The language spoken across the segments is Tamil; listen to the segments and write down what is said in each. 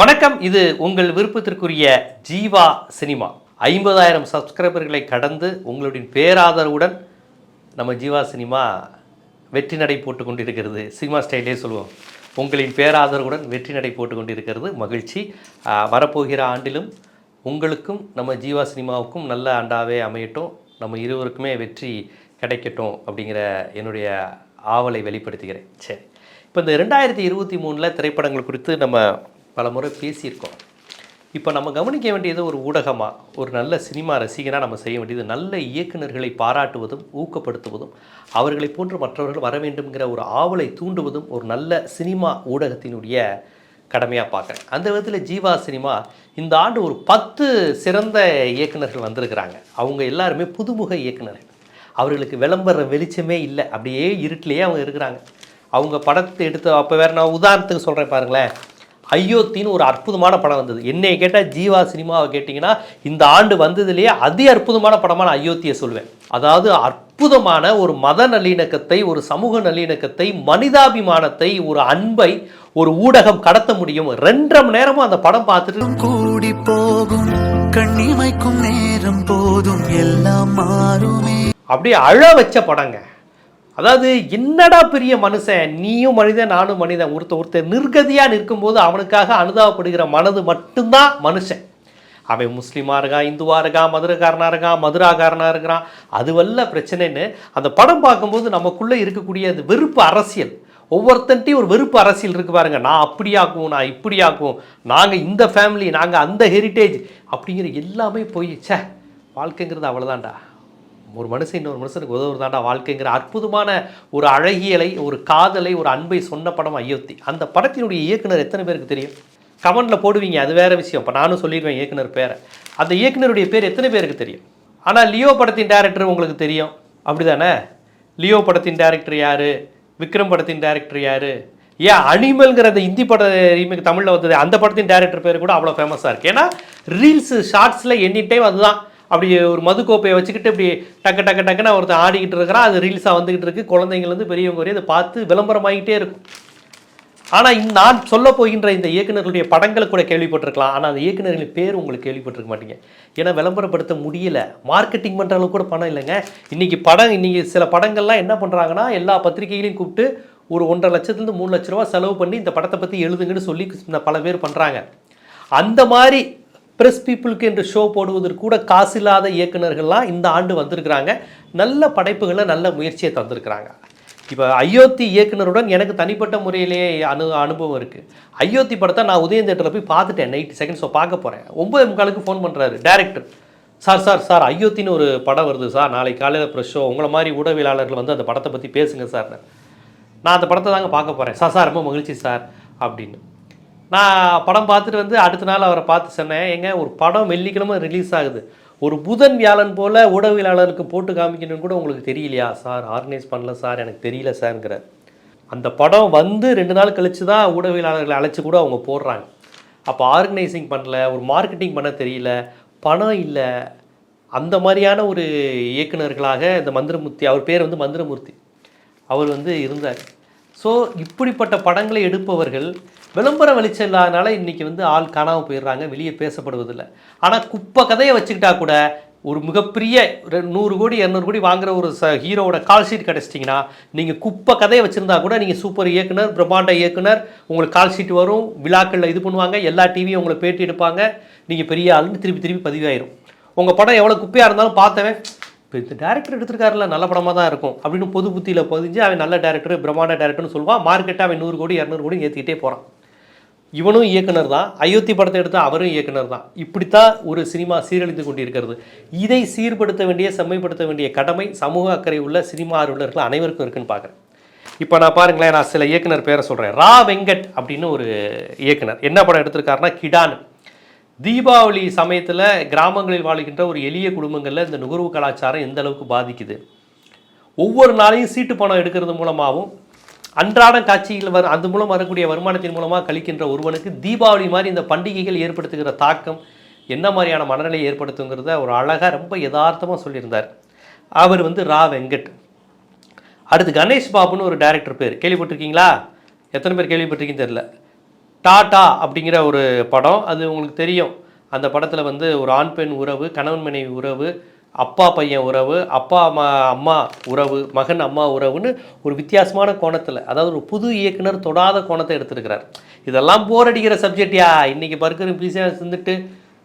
வணக்கம். இது உங்கள் விருப்பத்திற்குரிய ஜீவா சினிமா. 50,000 சப்ஸ்கிரைபர்களை கடந்து உங்களுடைய பேராதரவுடன் நம்ம ஜீவா சினிமா வெற்றி நடை போட்டு கொண்டிருக்கிறது. சினிமா ஸ்டைலே சொல்லுவோம், உங்களின் பேராதரவுடன் வெற்றி நடை போட்டு கொண்டிருக்கிறது. மகிழ்ச்சி. வரப்போகிற ஆண்டிலும் உங்களுக்கும் நம்ம ஜீவா சினிமாவுக்கும் நல்ல ஆண்டாகவே அமையட்டும், நம்ம இருவருக்குமே வெற்றி கிடைக்கட்டும் அப்படிங்கிற என்னுடைய ஆவலை வெளிப்படுத்துகிறேன். சரி, இப்போ இந்த 2023 திரைப்படங்கள் குறித்து நம்ம பல முறை பேசியிருக்கோம். இப்போ நம்ம கவனிக்க வேண்டியது, ஒரு ஊடகமாக, ஒரு நல்ல சினிமா ரசிகனாக நம்ம செய்ய வேண்டியது நல்ல இயக்குநர்களை பாராட்டுவதும் ஊக்கப்படுத்துவதும் அவர்களை போன்று மற்றவர்கள் வர வேண்டும்ங்கிற ஒரு ஆவலை தூண்டுவதும் ஒரு நல்ல சினிமா ஊடகத்தினுடைய கடமையாக பார்க்குறேன். அந்த விதத்தில் ஜீவா சினிமா இந்த ஆண்டு ஒரு 10 சிறந்த இயக்குநர்கள் வந்திருக்கிறாங்க. அவங்க எல்லாருமே புதுமுக இயக்குநர்கள். அவர்களுக்கு விளம்பர வெளிச்சமே இல்லை, அப்படியே இருட்டிலேயே அவங்க இருக்கிறாங்க. அவங்க படத்தை எடுத்து, அப்போ வேறு நான் உதாரணத்துக்கு சொல்கிறேன் பாருங்களேன், அயோத்தின்னு ஒரு அற்புதமான படம் வந்தது. என்னை கேட்டால் ஜீவா சினிமாவை கேட்டிங்கன்னா இந்த ஆண்டு வந்ததுலேயே அதி அற்புதமான படமாக நான் அயோத்தியை சொல்வேன். அதாவது அற்புதமான ஒரு மத நல்லிணக்கத்தை, ஒரு சமூக நல்லிணக்கத்தை, மனிதாபிமானத்தை, ஒரு அன்பை ஒரு ஊடகம் கடத்த முடியும். 2.5 மணி நேரமும் அந்த படம் பார்த்துட்டு கூடி போகும், கண்ணிமைக்கும் நேரம் போதும், எல்லாம் மாறுமே, அப்படியே அழ வச்ச படங்க. அதாவது என்னடா பெரிய மனுஷன், நீயும் மனிதன் நானும் மனிதன், ஒருத்தர் நிர்கதியாக நிற்கும்போது அவனுக்காக அனுதாபப்படுகிற மனது மட்டும்தான் மனுஷன். அவன் முஸ்லீமாக இருக்கான், இந்துவாக இருக்கான், மதுரக்காரனாக இருக்கான், மதுராக்காரனாக இருக்கிறான், அதுவல்ல பிரச்சனைன்னு அந்த படம் பார்க்கும்போது நமக்குள்ளே இருக்கக்கூடிய அது வெறுப்பு அரசியல், ஒவ்வொருத்தன்ட்டையும் ஒரு வெறுப்பு அரசியல் இருக்குது பாருங்க. நான் அப்படியாக்குவோம், நான் இப்படியாக்குவோம், நாங்கள் இந்த ஃபேமிலி, நாங்கள் அந்த ஹெரிட்டேஜ் அப்படிங்கிற எல்லாமே போய் சே, வாழ்க்கைங்கிறது அவ்வளோதான்டா, ஒரு மனுஷன் இன்னொரு மனுஷனுக்கு உதவுறதாண்டா வாழ்க்கைங்கிற அற்புதமான ஒரு அழகியலை, ஒரு காதலை, ஒரு அன்பை சொன்ன படம் அயோத்தி. அந்த படத்தினுடைய இயக்குனர் எத்தனை பேருக்கு தெரியும்? கமெண்டில் போடுவீங்க, அது வேறு விஷயம். இப்போ நானும் சொல்லிடுவேன் இயக்குனர் பேரை. அந்த இயக்குனருடைய பேர் எத்தனை பேருக்கு தெரியும்? ஆனால் லியோ படத்தின் டைரக்டர் உங்களுக்கு தெரியும், அப்படி தானே? லியோ படத்தின் டைரக்டர் யார்? விக்ரம் படத்தின் டைரக்டர் யார்? ஏன் அனிமல்ங்கிற அந்த ஹிந்தி பட ரீமேக் தமிழில் வந்தது, அந்த படத்தின் டைரக்டர் பேர் கூட அவ்வளோ ஃபேமஸாக இருக்குது. ஏன்னா ரீல்ஸு ஷார்ட்ஸில் எனி டைம் அதுதான், அப்படி ஒரு மது கோப்பையை வச்சுக்கிட்டு இப்படி டக்குன்னு ஒருத்தர் ஆடிக்கிட்டு இருக்கிறான், அது ரீல்ஸாக வந்துக்கிட்டு இருக்குது. குழந்தைங்கள்லேருந்து பெரியவங்க வரையும் அதை பார்த்து விளம்பரமாகிட்டே இருக்கும். ஆனால் நான் சொல்ல போகின்ற இந்த இயக்குநர்களுடைய படங்களை கூட கேள்விப்பட்டிருக்கலாம், ஆனால் அந்த இயக்குநர்களின் பேர் உங்களுக்கு கேள்விப்பட்டிருக்க மாட்டீங்க. ஏன்னா விளம்பரப்படுத்த முடியலை, மார்க்கெட்டிங் பண்ணுற அளவுக்கு கூட பணம் இல்லைங்க. இன்றைக்கி சில படங்கள்லாம் என்ன பண்ணுறாங்கன்னா, எல்லா பத்திரிகைகளையும் கூப்பிட்டு ஒரு 1.5 லட்சத்துலேருந்து 3 லட்ச ரூபா செலவு பண்ணி இந்த படத்தை பற்றி எழுதுங்கன்னு சொல்லி பல பேர் பண்ணுறாங்க. அந்த மாதிரி ப்ரெஸ் பீப்புளுக்கு என்று ஷோ போடுவதற்கு கூட காசு இல்லாத இயக்குநர்கள்லாம் இந்த ஆண்டு வந்திருக்கிறாங்க. நல்ல படைப்புகளை, நல்ல முயற்சியை தந்திருக்கிறாங்க. இப்போ அயோத்தி இயக்குனருடன் எனக்கு தனிப்பட்ட முறையிலேயே அனுபவம் இருக்குது. அயோத்தி படத்தை நான் உதயம் தேட்டரில் போய் பார்த்துட்டேன். நைட் செகண்ட் ஷோ பார்க்க போகிறேன். 9:45 ஃபோன் பண்ணுறாரு டேரக்டர், சார் அயோத்தின்னு ஒரு படம் வருது சார், நாளைக்கு காலையில் ப்ரெஸ் ஷோ, உங்களை மாதிரி ஊடகவியலாளர்கள் வந்து அந்த படத்தை பற்றி பேசுங்க சார். நான் அந்த படத்தை தாங்க பார்க்க போகிறேன் சார், ரொம்ப மகிழ்ச்சி சார் அப்படின்னு. நான் படம் பார்த்துட்டு வந்து அடுத்த நாள் அவரை பார்த்து சொன்னேன், ஏங்க ஒரு படம் வெள்ளிக்கிழமை ரிலீஸ் ஆகுது, ஒரு புதன் வியாழன் போல் ஊடகவியலாளருக்கு போட்டு காமிக்கணும்னு கூட உங்களுக்கு தெரியலையா சார்? ஆர்கனைஸ் பண்ணல சார், எனக்கு தெரியல சார்ங்கிற. அந்த படம் வந்து 2 நாள் கழித்து தான் ஊடகவியலாளர்களை அழைச்சி கூட அவங்க போடுறாங்க. அப்போ ஆர்கனைசிங் பண்ணல, ஒரு மார்க்கெட்டிங் பண்ண தெரியல, பணம் இல்லை, அந்த மாதிரியான ஒரு இயக்குநர்களாக இந்த மந்திரமூர்த்தி, அவர் பேர் வந்து மந்திரமூர்த்தி, அவர் வந்து இருந்தார். ஸோ இப்படிப்பட்ட படங்களை எடுப்பவர்கள் விளம்பர வெளிச்சம் இல்லாதனால இன்றைக்கி வந்து ஆள் காணாமல் போயிடுறாங்க, வெளியே பேசப்படுவதில்லை. ஆனால் குப்பை கதையை வச்சுக்கிட்டா கூட ஒரு மிகப்பெரிய 100 கோடி 200 கோடி வாங்குகிற ஒரு ஹீரோவோட கால் ஷீட் கிடச்சிட்டிங்கன்னா, நீங்கள் குப்பை கதையை வச்சுருந்தா கூட நீங்கள் சூப்பர் இயக்குனர், பிரம்மாண்ட இயக்குனர், உங்களுக்கு கால் ஷீட் வரும், விழாக்களில் இது பண்ணுவாங்க, எல்லா டிவியும் உங்களை பேட்டி எடுப்பாங்க, நீங்கள் பெரிய ஆளுன்னு திருப்பி பதிவாயிரும். உங்கள் படம் எவ்வளோ குப்பையாக இருந்தாலும் பார்த்தவன், இப்போ இந்த டேரக்டர் எடுத்திருக்காருல நல்ல படமாக தான் இருக்கும் அப்படின்னு பொது புத்தியில் பதிஞ்சு அவன் நல்ல டேரக்டர், பிரம்மாண்ட டேரக்டர்னு சொல்லுவான். மார்க்கெட்டை அவன் 100 கோடி 200 கோடி ஏற்றிக்கிட்டே போகிறான். இவனும் இயக்குனர் தான், அயோத்தி படத்தை எடுத்தால் அவரும் இயக்குனர் தான். இப்படித்தான் ஒரு சினிமா சீரழித்து கொண்டு இருக்கிறது. இதை சீர்படுத்த வேண்டிய, செம்மைப்படுத்த வேண்டிய கடமை சமூக அக்கறை உள்ள சினிமா ஆர்வலர்கள் அனைவருக்கும் இருக்குன்னு பார்க்குறேன். இப்போ நான் பாருங்களேன், நான் சில இயக்குனர் பேரை சொல்கிறேன். ரா வெங்கட் அப்படின்னு ஒரு இயக்குனர் என்ன படம் எடுத்திருக்காருன்னா கிடான். தீபாவளி சமயத்தில் கிராமங்களில் வாழ்கின்ற ஒரு எளிய குடும்பங்களில் இந்த நுகர்வு கலாச்சாரம் எந்த அளவுக்கு பாதிக்குது, ஒவ்வொரு நாளையும் சீட்டு பணம் எடுக்கிறது மூலமாகவும் அன்றாட காட்சிகள் அது மூலம் வரக்கூடிய வருமானத்தின் மூலமாக கழிக்கின்ற ஒருவனுக்கு தீபாவளி மாதிரி இந்த பண்டிகைகள் ஏற்படுத்துகிற தாக்கம் என்ன மாதிரியான மனநிலையை ஏற்படுத்துங்கிறத ஒரு அழகாக ரொம்ப யதார்த்தமாக சொல்லியிருந்தார். அவர் வந்து ரா வெங்கட். அடுத்து கணேஷ் பாபுன்னு ஒரு டைரக்டர் பேர் கேள்விப்பட்டிருக்கீங்களா? எத்தனை பேர் கேள்விப்பட்டிருக்கீங்கன்னு தெரியல. டாடா அப்படிங்கிற ஒரு படம். அது உங்களுக்கு தெரியும். அந்த படத்தில் வந்து ஒரு ஆண் பெண் உறவு, கணவன் மனைவி உறவு, அப்பா பையன் உறவு, அப்பா அம்மா உறவு, மகன் அம்மா உறவுன்னு ஒரு வித்தியாசமான கோணத்தில், அதாவது ஒரு புது இயக்குனர் தொடாத கோணத்தை எடுத்திருக்கிறார். இதெல்லாம் போர் அடிக்கிற சப்ஜெக்டியா, இன்றைக்கி பர்கர் பீஸா இருந்துட்டு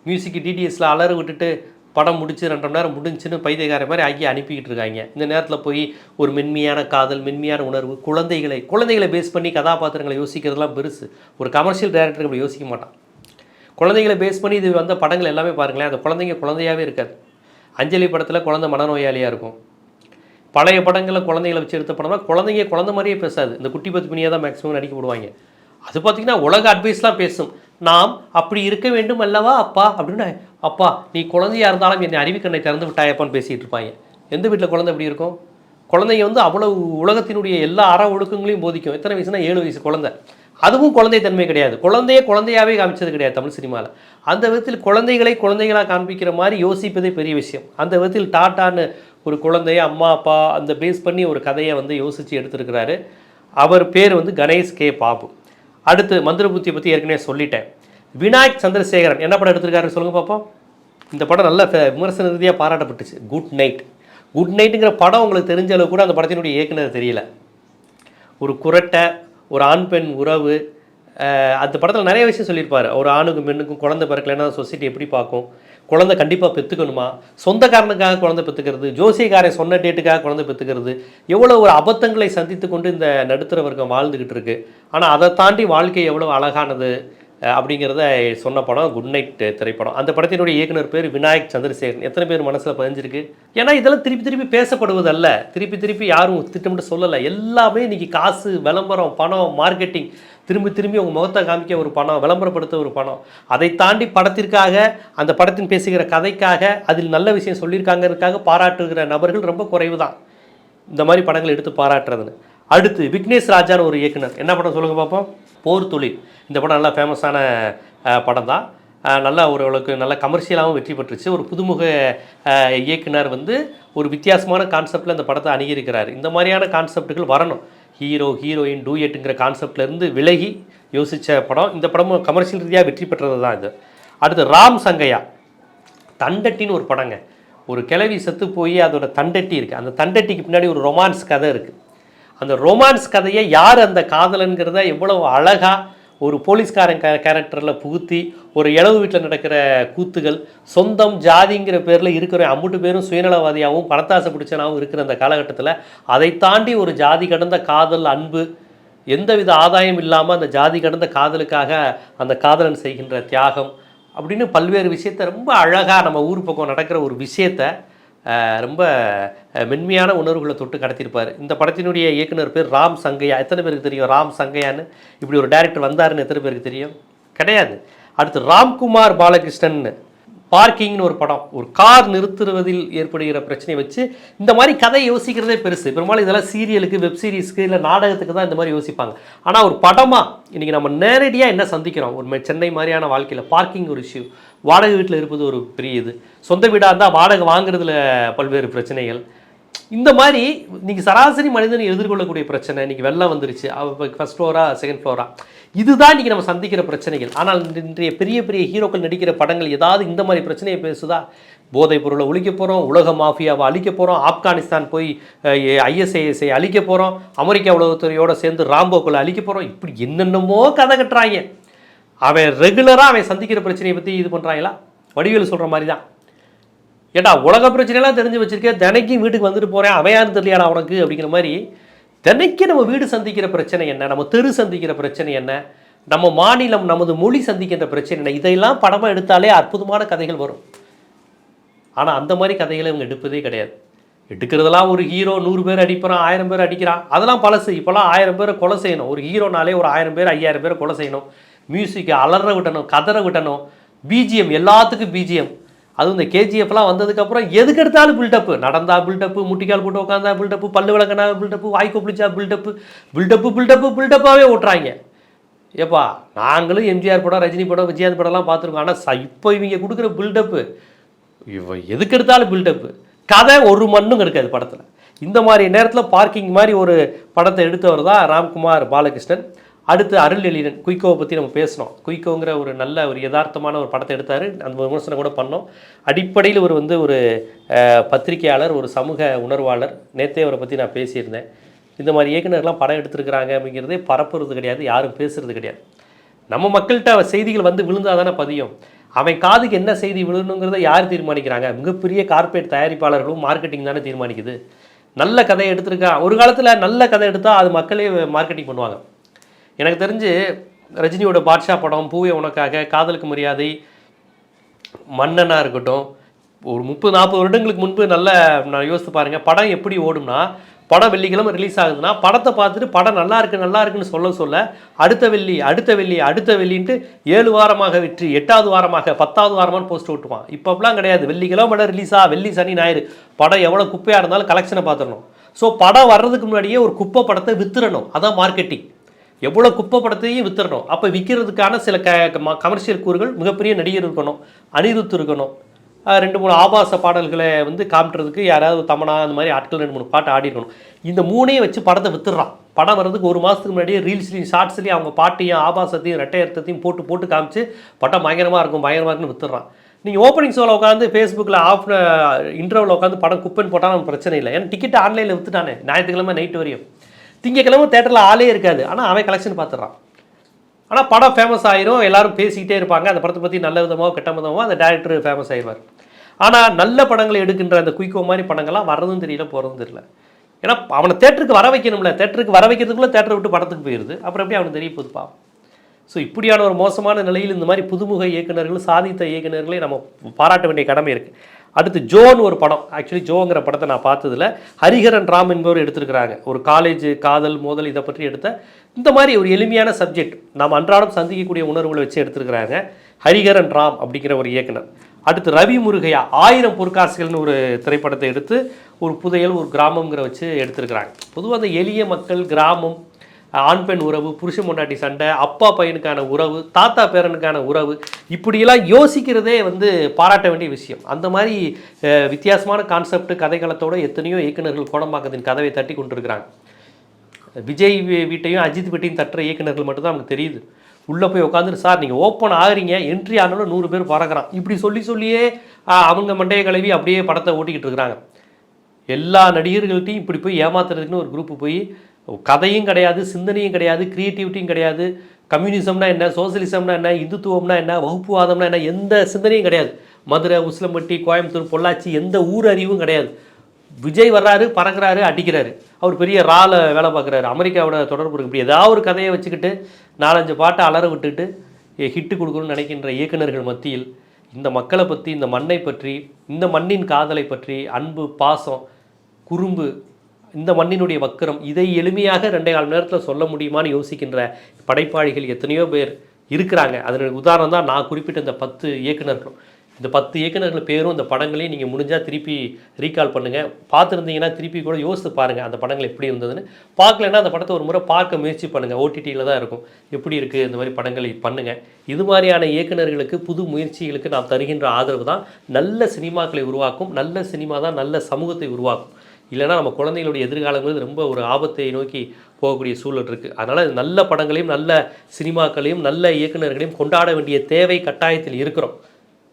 மியூசிக் டிடிஎஸில் அலறு விட்டுட்டு படம் முடிச்சு 2 மணி நேரம் முடிஞ்சுன்னு பைத்தியக்கார மாதிரி ஆக்கி அனுப்பிக்கிட்டு இருக்காங்க. இந்த நேரத்தில் போய் ஒரு மென்மையான காதல், மென்மையான உணர்வு, குழந்தைகளை பேஸ் பண்ணி கதாபாத்திரங்களை யோசிக்கிறதுலாம் பெருசு. ஒரு கமர்ஷியல் டைரக்டர் இப்படி யோசிக்க மாட்டான். குழந்தைகளை பேஸ் பண்ணி இது வந்த படங்கள் எல்லாமே பாருங்களேன், அந்த குழந்தையாகவே இருக்காது. அஞ்சலி படத்தில் குழந்தை மனநோயாளியாக இருக்கும். பழைய படங்களில் குழந்தைகளை வச்சு எடுத்த படம்னா குழந்தை மாதிரியே பேசாது. இந்த குட்டி பத்து மணியாக தான் மேக்ஸிமம் நடிக்க போடுவாங்க. அது பார்த்திங்கன்னா உலக அட்வைஸ்லாம் பேசும். நாம் அப்படி இருக்க வேண்டும் அல்லவா அப்பா அப்படின்னு, அப்பா நீ குழந்தையாக இருந்தாலும் என்னை அறிவிக்கண்ணை திறந்து விட்டாயப்பான்னு பேசிகிட்டு இருப்பாங்க. எந்த வீட்டில் குழந்தை எப்படி இருக்கும்? குழந்தைங்க வந்து அவ்வளோ உலகத்தினுடைய எல்லா ஒழுக்கங்களையும் போதிக்கும். எத்தனை வயசுனா 7 வயசு குழந்தை. அதுவும் குழந்தை தன்மை கிடையாது. குழந்தையாகவே காமிச்சது கிடையாது தமிழ் சினிமாவில். அந்த விதத்தில் குழந்தைகளாக காண்பிக்கிற மாதிரி யோசிப்பதே பெரிய விஷயம். அந்த விதத்தில் டாட்டான்னு ஒரு குழந்தைய அம்மா அப்பா அந்த பேஸ் பண்ணி ஒரு கதையை வந்து யோசித்து எடுத்திருக்கிறாரு. அவர் பேர் வந்து கணேஷ் கே பாபு. அடுத்து மந்திரபுத்தியை பற்றி ஏற்கனவே சொல்லிட்டேன். விநாயக் சந்திரசேகரன் என்ன படம் எடுத்திருக்காருன்னு சொல்லுங்கள் பார்ப்போம். இந்த படம் நல்ல விமர்சன ரீதியாக பாராட்டப்பட்டுச்சு. குட் நைட்டுங்கிற படம் உங்களுக்கு தெரிஞ்ச அளவு கூட அந்த படத்தினுடைய இயக்குனர் தெரியல. ஒரு குரட்டை, ஒரு ஆண் பெண் உறவு, அந்த படத்தில் நிறைய விஷயம் சொல்லியிருப்பார். ஒரு ஆணுக்கும் பெண்ணுக்கும் குழந்தை பிறக்கலைன்னா சொசைட்டி எப்படி பார்க்கும், குழந்தை கண்டிப்பாக பெற்றுக்கணுமா, சொந்தக்காரனுக்காக குழந்தை பெற்றுக்கிறது, ஜோசியக்காரன் சொன்ன டேட்டுக்காக குழந்தை பெற்றுக்கிறது, எவ்வளோ ஒரு அபத்தங்களை சந்தித்து கொண்டு இந்த நடுத்தர வர்க்கம் வாழ்ந்துக்கிட்டு இருக்குது. ஆனால் அதை தாண்டி வாழ்க்கை எவ்வளோ அழகானது அப்படிங்கிறத சொன்ன படம் குட் நைட் திரைப்படம். அந்த படத்தினுடைய இயக்குனர் பேர் விநாயக் சந்திரசேகரன். எத்தனை பேர் மனசில் பதிஞ்சிருக்கு? ஏன்னா இதெல்லாம் திருப்பி பேசப்படுவதல்ல, திருப்பி யாரும் திட்டமிட்டு சொல்லலை. எல்லாமே இன்றைக்கி காசு, விளம்பரம், பணம், மார்க்கெட்டிங், திரும்பி உங்கள் முகத்தை காமிக்க ஒரு பணம், விளம்பரப்படுத்த ஒரு பணம். அதை தாண்டி படத்திற்காக, அந்த படத்தின் பேசுகிற கதைக்காக, அதில் நல்ல விஷயம் சொல்லியிருக்காங்கிறதுக்காக பாராட்டுகிற நபர்கள் ரொம்ப குறைவு தான் இந்த மாதிரி படங்கள் எடுத்து பாராட்டுறதுன்னு. அடுத்து விக்னேஷ் ராஜான்னு ஒரு இயக்குனர். என்ன படம் சொல்லுங்கள் பார்ப்போம்? போர் தொழில். இந்த படம் நல்லா ஃபேமஸான படம் தான். நல்லா ஓரளவுக்கு நல்ல கமர்ஷியலாகவும் வெற்றி பெற்றுச்சு. ஒரு புதுமுக இயக்குனர் வந்து ஒரு வித்தியாசமான கான்செப்டில் இந்த படத்தை அணுகியிருக்கிறார். இந்த மாதிரியான கான்செப்டுகள் வரணும். ஹீரோயின் டூயட்டுங்கிற கான்செப்ட்லேருந்து விலகி யோசித்த படம். இந்த படமும் கமர்ஷியல் ரீதியாக வெற்றி பெற்றது தான் இது. அடுத்து ராம் சங்கையா தண்டட்டின்னு ஒரு படங்க. ஒரு கிழவி செத்து போய் அதோட தண்டட்டி இருக்குது. அந்த தண்டட்டிக்கு பின்னாடி ஒரு ரொமான்ஸ் கதை இருக்குது. அந்த ரொமான்ஸ் கதையை யார் அந்த காதலன்கிறத எவ்வளவு அழகாக ஒரு போலீஸ்காரன் கேரக்டரில் புகுத்தி, ஒரு இளவு வீட்டில் நடக்கிற கூத்துகள், சொந்தம் ஜாதிங்கிற பேரில் இருக்கிற அம்புட்டு பேரும் சுயநலவாதியாகவும் பணத்தாசை பிடிச்சனாகவும் இருக்கிற அந்த காலகட்டத்தில் அதை தாண்டி ஒரு ஜாதி கடந்த காதல், அன்பு, எந்தவித ஆதாயம் இல்லாமல் அந்த ஜாதி கடந்த காதலுக்காக அந்த காதலன் செய்கின்ற தியாகம் அப்படின்னு பல்வேறு விஷயத்தை ரொம்ப அழகாக நம்ம ஊர் பக்கம் நடக்கிற ஒரு விஷயத்தை ரொம்ப மென்மையான உணர்வுகளை தொட்டு கடத்தியிருப்பார். இந்த படத்தினுடைய இயக்குனர் பேர் ராம் சங்கையா. எத்தனை பேருக்கு தெரியும் ராம் சங்கையான்னு? இப்படி ஒரு டைரக்டர் வந்தாருன்னு எத்தனை பேருக்கு தெரியும்? கிடையாது. அடுத்து ராம்குமார் பாலகிருஷ்ணன் பார்க்கிங்னு ஒரு படம். ஒரு கார் நிறுத்துவதில் ஏற்படுகிற பிரச்சனையை வச்சு இந்த மாதிரி கதை யோசிக்கிறதே பெருசு. பெரும்பாலும் இதெல்லாம் சீரியலுக்கு, வெப் சீரிஸ்க்கு, இல்லை நாடகத்துக்கு தான் இந்த மாதிரி யோசிப்பாங்க. ஆனால் ஒரு படமாக இன்றைக்கி நம்ம நேரடியாக என்ன சந்திக்கிறோம்? ஒரு சென்னை மாதிரியான வாழ்க்கையில் பார்க்கிங் ஒரு இஷ்யூ, வாடகை வீட்டில் இருப்பது ஒரு பெரிய இது, சொந்த வீடாக இருந்தால் வாடகை வாங்குறதுல பல்வேறு பிரச்சனைகள். இந்த மாதிரி இன்றைக்கி சராசரி மனிதன் எதிர்கொள்ளக்கூடிய பிரச்சனை. இன்றைக்கி வெள்ளம் வந்துருச்சு, ஃபஸ்ட் ஃப்ளோரா செகண்ட் ஃப்ளோரா, இதுதான் இன்றைக்கி நம்ம சந்திக்கிற பிரச்சனைகள். ஆனால் இன்றைய பெரிய ஹீரோக்கள் நடிக்கிற படங்கள் ஏதாவது இந்த மாதிரி பிரச்சனையை பேசுதா? போதைப் பொருளை ஒழிக்க போகிறோம், உலக மாஃபியாவை அழிக்க போகிறோம், ஆப்கானிஸ்தான் போய் ISISஐ அழிக்க போகிறோம், அமெரிக்கா உளவுத்துறையோடு சேர்ந்து ராம்போக்களை அழிக்க போகிறோம், இப்படி என்னென்னமோ கதை கட்டுறாங்க. அவன் ரெகுலராக அவன் சந்திக்கிற பிரச்சனையை பற்றி இது பண்ணுறாங்களா? வடிவேலு சொல்கிற மாதிரி தான். ஏட்டா உலக பிரச்சனைலாம் தெரிஞ்சு வச்சுருக்கேன், தினைக்கும் வீட்டுக்கு வந்துட்டு போகிறேன், அவையான்னு தெரியலையாடா உனக்கு அப்படிங்கிற மாதிரி. தினைக்கும் நம்ம வீடு சந்திக்கிற பிரச்சனை என்ன, நம்ம தெரு சந்திக்கிற பிரச்சனை என்ன, நம்ம மாநிலம், நமது மொழி சந்திக்கின்ற பிரச்சனை என்ன, இதையெல்லாம் படமாக எடுத்தாலே அற்புதமான கதைகள் வரும். ஆனால் அந்த மாதிரி கதைகளை இவங்க எடுப்பதே கிடையாது. எடுக்கிறதெல்லாம் ஒரு ஹீரோ 100 பேர் அடிக்கிறான், 1000 பேர் அடிக்கிறான், அதெல்லாம் பழசு. இப்போலாம் 1000 பேரை கொலை செய்யணும். ஒரு ஹீரோனாலே ஒரு 1000 பேர் 5000 பேரை கொலை செய்யணும். மியூசிக்கை அலற விட்டணும், கதற விட்டணும், பிஜிஎம் எல்லாத்துக்கும் பிஜிஎம். அதுவும் இந்த KGFலாம் வந்ததுக்கப்புறம் எதுக்கு எடுத்தாலும் பில்டப்பு. நடந்தா பில்டப்பு, முட்டிக்கால் போட்டு உட்காந்தா பில்டப்பு, பல்லு விளக்கனா பில்டப்பு, வாய்க்கு பிடிச்சா பில்டப்பாகவே ஓட்டுறாங்க. ஏப்பா நாங்களும் எம்ஜிஆர் படம், ரஜினி படம், விஜயகாந்த் படம்லாம் பார்த்துருக்கோம். ஆனால் இப்போ இவங்க கொடுக்குற பில்டப்பு, எதுக்கு எடுத்தாலும் பில்டப்பு, கதை ஒரு மண்ணும் கிடைக்காது படத்தில். இந்த மாதிரி நேரத்தில் பார்க்கிங் மாதிரி ஒரு படத்தை எடுத்தவர் தான் ராம்குமார் பாலகிருஷ்ணன். அடுத்து அருள் எழிலன் குயிக்கோவை பற்றி நம்ம பேசினோம். குயிக்கோங்கிற ஒரு நல்ல ஒரு யதார்த்தமான ஒரு படத்தை எடுத்தார். அந்த விமர்சனம் கூட பண்ணோம். அடிப்படையில் ஒரு பத்திரிகையாளர், ஒரு சமூக உணர்வாளர். நேற்றே அவரை பற்றி நான் பேசியிருந்தேன். இந்த மாதிரி இயக்குநர்லாம் படம் எடுத்திருக்கிறாங்க அப்படிங்கிறதே பரப்புறது கிடையாது, யாரும் பேசுறது கிடையாது. நம்ம மக்கள்கிட்ட செய்திகள் வந்து விழுந்தால் தானே பதியும். அவன் காதுக்கு என்ன செய்தி விழுணுங்கிறத யார் தீர்மானிக்கிறாங்க? மிகப்பெரிய கார்ப்பரேட் தயாரிப்பாளர்களும் மார்க்கெட்டிங் தானே தீர்மானிக்குது. நல்ல கதையை எடுத்திருக்கான். ஒரு காலத்தில் நல்ல கதை எடுத்தால் அது மக்களே மார்க்கெட்டிங் பண்ணுவாங்க. எனக்கு தெரிஞ்சு ரஜினியோட பாட்ஷா படம், பூவே உனக்காக, காதலுக்கு மரியாதை, மன்னனாக இருக்கட்டும், ஒரு 30-40 வருடங்களுக்கு முன்பு நான் யோசித்து பாருங்கள், படம் எப்படி ஓடும்னா, படம் வெள்ளிக்கிழமை ரிலீஸ் ஆகுதுன்னா படத்தை பார்த்துட்டு படம் நல்லா இருக்குன்னு சொல்ல அடுத்த வெள்ளின்ட்டு 7 வாரமாக வெற்றி, 8வது வாரமாக, 10வது வாரமான போஸ்ட் ஓட்டுவான். இப்போ அப்படிலாம் கிடையாது. வெள்ளிக்கிழமை படம் ரிலீஸா, வெள்ளி சனி ஞாயிறு படம் எவ்வளோ குப்பையாக இருந்தாலும் கலெக்ஷனை பார்த்துடணும். ஸோ படம் வர்றதுக்கு முன்னாடியே ஒரு குப்பை படத்தை வித்துடணும். அதான் மார்க்கெட்டிங். எவ்வளோ குப்பை படத்தையும் வித்துடணும். அப்போ விற்கிறதுக்கான சில கமர்ஷியல் கூறுகள், மிகப்பெரிய நடிகர் இருக்கணும், அனிருத் இருக்கணும், 2-3 ஆபாச பாடல்களை வந்து காமிட்டுறதுக்கு யாராவது தமனா அந்த மாதிரி ஆட்கள் 2-3 பாட்டு ஆடிருக்கணும். இந்த 3ஐயும் வச்சு படத்தை வித்துடுறான். படம் வர்றதுக்கு 1 மாதத்துக்கு முன்னாடியே ரீல்ஸ்லையும் ஷார்ட்ஸ்லையும் அவங்க பாட்டையும் ஆபாசத்தையும் ரெட்டையர்த்தத்தையும் போட்டு காமிச்சு படம் பயங்கரமாக இருக்குன்னு வித்துடுறான். நீங்கள் ஓப்பனிங் ஷோவில் உட்காந்து ஃபேஸ்புக்கில் இன்டர்வலில் உட்காந்து படம் குப்பைன்னு போட்டால் நமக்கு பிரச்சனை இல்லை. ஏன்னா டிக்கெட் ஆன்லைனில் வித்துட்டானே, ஞாயிற்றுக்கிழமை நைட்டு வரையும். திங்கக்கிழமை தேட்டரில் ஆளே இருக்காது, ஆனால் அவன் கலெக்ஷன் பார்த்துட்றான். ஆனால் படம் ஃபேமஸ் ஆயிரும், எல்லாரும் பேசிக்கிட்டே இருப்பாங்க. அந்த படத்தை பற்றி நல்ல விதமாக கெட்ட விதமாக அந்த டேரக்டர் ஃபேமஸ் ஆயிடுவார். ஆனால் நல்ல படங்களை எடுக்கின்ற அந்த குயிக்கோ மாதிரி படங்கள்லாம் வர்றதும் தெரியல, போகிறதும் தெரியல. ஏன்னா அவனை தேட்டருக்கு வர வைக்கணும்ல, தேட்டருக்கு வர வைக்கிறதுக்குள்ளே தேட்டரை விட்டு படத்துக்கு போயிடுது. அப்புறம் எப்படி அவனுக்கு தெரிய போகுதுப்பா? ஸோ இப்படியான ஒரு மோசமான நிலையில் இந்த மாதிரி புதுமுக இயக்குநர்கள், சாதித்த இயக்குநர்களை நம்ம பாராட்ட வேண்டிய கடமை இருக்குது. அடுத்து ஜோன் ஒரு படம். ஆக்சுவலி ஜோங்கிற படத்தை நான் பார்த்ததில் ஹரிஹரன் ராம் என்பவர் எடுத்திருக்கிறாங்க. ஒரு காலேஜ் காதல் மோதல் இதை பற்றி எடுத்த இந்த மாதிரி ஒரு எளிமையான சப்ஜெக்ட் நாம் அன்றாடம் சந்திக்கக்கூடிய உணர்வுகளை வச்சு எடுத்திருக்கிறாங்க ஹரிஹரன் ராம் அப்படிங்கிற ஒரு இயக்குனர். அடுத்து ரவி முருகையா 1000 பொற்காசுகள்னு ஒரு திரைப்படத்தை எடுத்து ஒரு புதையல், ஒரு கிராமங்கிற வச்சு எடுத்திருக்கிறாங்க. பொதுவாக அந்த எளிய மக்கள், கிராமம், ஆண் பெண் உறவு, புருஷ பொண்டாட்டி சண்டை, அப்பா பையனுக்கான உறவு, தாத்தா பேரனுக்கான உறவு, இப்படியெல்லாம் யோசிக்கிறதே வந்து பாராட்ட வேண்டிய விஷயம். அந்த மாதிரி வித்தியாசமான கான்செப்ட் கதைகளத்தோடு எத்தனையோ இயக்குநர்கள் கோடம்பாக்கத்தின் கதவை தட்டி கொண்டிருக்கிறாங்க. விஜய் வீட்டையும் அஜித் வீட்டையும் தட்டுற இயக்குநர்கள் மட்டும்தான் நமக்கு தெரியுது. உள்ளே போய் உட்காந்துட்டு, சார் நீங்கள் ஓப்பன் ஆகுறீங்க, என்ட்ரி ஆனாலும் 100 பேர் பறக்கிறான், இப்படி சொல்லியே அவங்க மண்டையை கழுவி அப்படியே படத்தை ஓட்டிக்கிட்டு இருக்கிறாங்க. எல்லா நடிகர்கள்ட்டையும் இப்படி போய் ஏமாத்துறதுக்குன்னு ஒரு குரூப்பு போய் கதையும் கிடையாது, சிந்தனையும் கிடையாது, கிரியேட்டிவிட்டியும் கிடையாது, கம்யூனிசம்னா என்ன, சோசியலிசம்னா என்ன, இந்துத்துவம்னா என்ன, வகுப்புவாதம்னா என்ன, எந்த சிந்தனையும் கிடையாது. மதுரை, உசிலம்பட்டி, கோயம்புத்தூர், பொள்ளாச்சி எந்த ஊர் அறிவும் கிடையாது. விஜய் வர்றாரு, பறக்கிறாரு, அடிக்கிறாரு, அவர் பெரிய ரால வேலை பார்க்குறாரு, அமெரிக்காவோட தொடர்பு இருக்குது. இப்படி ஏதாவது ஒரு கதையை வச்சுக்கிட்டு 4-5 பாட்டை அலற விட்டுட்டு ஹிட்டு கொடுக்கணும்னு நினைக்கின்ற இயக்குநர்கள் மத்தியில் இந்த மக்களை பற்றி, இந்த மண்ணை பற்றி, இந்த மண்ணின் காதலை பற்றி, அன்பு, பாசம், குறும்பு, இந்த மண்ணினுடைய வக்கரம், இதை எளிமையாக 2.25 மணி நேரத்தில் சொல்ல முடியுமான்னு யோசிக்கின்ற படைப்பாளிகள் எத்தனையோ பேர் இருக்கிறாங்க. அதனுடைய உதாரணம் தான் நான் குறிப்பிட்ட இந்த 10 இயக்குநர்களும். இந்த 10 இயக்குநர்கள் பேரும் இந்த படங்களையும் நீங்கள் முடிஞ்சால் திருப்பி ரீகால் பண்ணுங்கள். பார்த்துருந்தீங்கன்னா திருப்பி கூட யோசித்து பாருங்கள் அந்த படங்கள் எப்படி இருந்ததுன்னு. பார்க்கலன்னா அந்த படத்தை ஒரு முறை பார்க்க முயற்சி பண்ணுங்கள். ஓடிடியில் தான் இருக்கும். எப்படி இருக்குது இந்த மாதிரி படங்களை பண்ணுங்கள். இது மாதிரியான இயக்குநர்களுக்கு, புது முயற்சிகளுக்கு நாம் தருகின்ற ஆதரவு தான் நல்ல சினிமாக்களை உருவாக்கும். நல்ல சினிமா தான் நல்ல சமூகத்தை உருவாக்கும். இல்லைனா நம்ம குழந்தைகளுடைய எதிர்காலங்கிறது ரொம்ப ஒரு ஆபத்தை நோக்கி போகக்கூடிய சூழல் இருக்குது. அதனால் நல்ல படங்களையும், நல்ல சினிமாக்களையும், நல்ல இயக்குநர்களையும் கொண்டாட வேண்டிய தேவை கட்டாயத்தில் இருக்கிறோம்.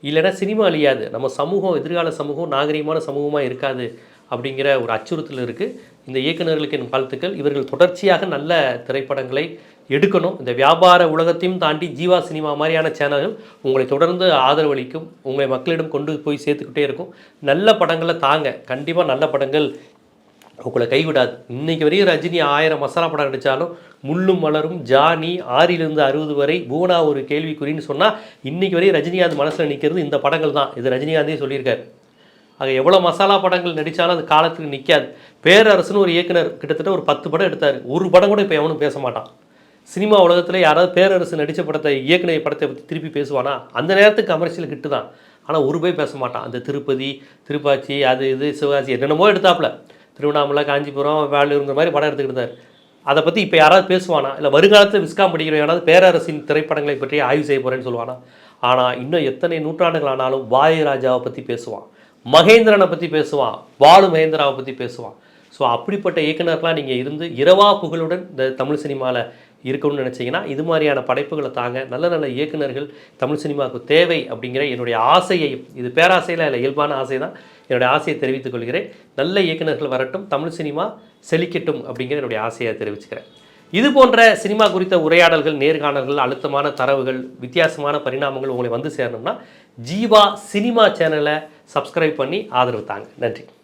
இல்லைனா சினிமா அழியாது, நம்ம சமூகம், எதிர்கால சமூகம் நாகரீகமான சமூகமாக இருக்காது அப்படிங்கிற ஒரு அச்சுறுத்தல் இருக்குது. இந்த இயக்குநர்களுக்கு என் வாழ்த்துக்கள். இவர்கள் தொடர்ச்சியாக நல்ல திரைப்படங்களை எடுக்கணும். இந்த வியாபார உலகத்தையும் தாண்டி ஜீவா சினிமா மாதிரியான சேனல்கள் உங்களை தொடர்ந்து ஆதரவளிக்கும், உங்களை மக்களிடம் கொண்டு போய் சேர்த்துக்கிட்டே இருக்கும். நல்ல படங்களை தாங்க, கண்டிப்பாக நல்ல படங்கள் உங்களை கைவிடாது. இன்றைக்கி வரையும் ரஜினி 1000 மசாலா படம் நடித்தாலும் முள்ளும் மலரும், ஜானி, 6லிருந்து 60 வரை, பூனா ஒரு கேள்விக்குறின்னு சொன்னால் இன்றைக்கி வரையும் ரஜினிகாந்த் மனசில் நிற்கிறது இந்த படங்கள் தான். இது ரஜினிகாந்தே சொல்லியிருக்காரு. ஆக எவ்வளோ மசாலா படங்கள் நடித்தாலும் அது காலத்துக்கு நிற்காது. பேரரசுன்னு ஒரு இயக்குனர் கிட்டத்தட்ட ஒரு 10 படம் எடுத்தார். ஒரு படம் கூட இப்போ எவனும் பேச மாட்டான். சினிமா உலகத்தில் யாராவது பேரரசு நடித்த படத்தை, இயக்குனர் படத்தை பற்றி திருப்பி பேசுவானா? அந்த நேரத்துக்கு கமர்ஷியல் கிட்டு தான். ஆனால் ஒரு போய் பேச மாட்டான். அந்த திருப்பதி, திருப்பாச்சி, அது இது, சிவகாசி என்னென்னமோ எடுத்தாப்புல, திருவண்ணாமலை, காஞ்சிபுரம், வேலூருங்கிற மாதிரி படம் எடுத்துக்கிட்டு இருந்தார். அதை பற்றி இப்போ யாராவது பேசுவானா? இல்லை வருங்காலத்தில் விஸ்காம் படிக்கிற யாராவது பேரரசின் திரைப்படங்களை பற்றி ஆய்வு செய்ய போகிறேன்னு சொல்லுவானா? ஆனால் இன்னும் எத்தனை நூற்றாண்டுகள் ஆனாலும் வாயுராஜாவை பற்றி பேசுவான், மகேந்திரனை பற்றி பேசுவான், பாலு மகேந்திராவை பற்றி பேசுவான். ஸோ அப்படிப்பட்ட இயக்குனர்களாக நீங்கள் இருந்து இரவா புகழுடன் இந்த தமிழ் சினிமாவில் இருக்கணும்னு நினச்சிங்கன்னா இது மாதிரியான படைப்புகளை தாங்க. நல்ல நல்ல இயக்குனர்கள் தமிழ் சினிமாவுக்கு தேவை அப்படிங்கிற என்னுடைய ஆசையையும், இது பேராசையில் இல்லை, இயல்பான ஆசை தான், என்னுடைய ஆசையை தெரிவித்துக் கொள்கிறேன். நல்ல இயக்குனர்கள் வரட்டும், தமிழ் சினிமா செழிக்கட்டும் அப்படிங்கிற என்னுடைய ஆசையை தெரிவிச்சுக்கிறேன். இது போன்ற சினிமா குறித்த உரையாடல்கள், நேர்காணல்கள், அழுத்தமான தரவுகள், வித்தியாசமான பரிணாமங்கள் உங்களை வந்து சேரணும்னா ஜீவா சினிமா சேனலை சப்ஸ்கிரைப் பண்ணி ஆதரவு தாங்க. நன்றி.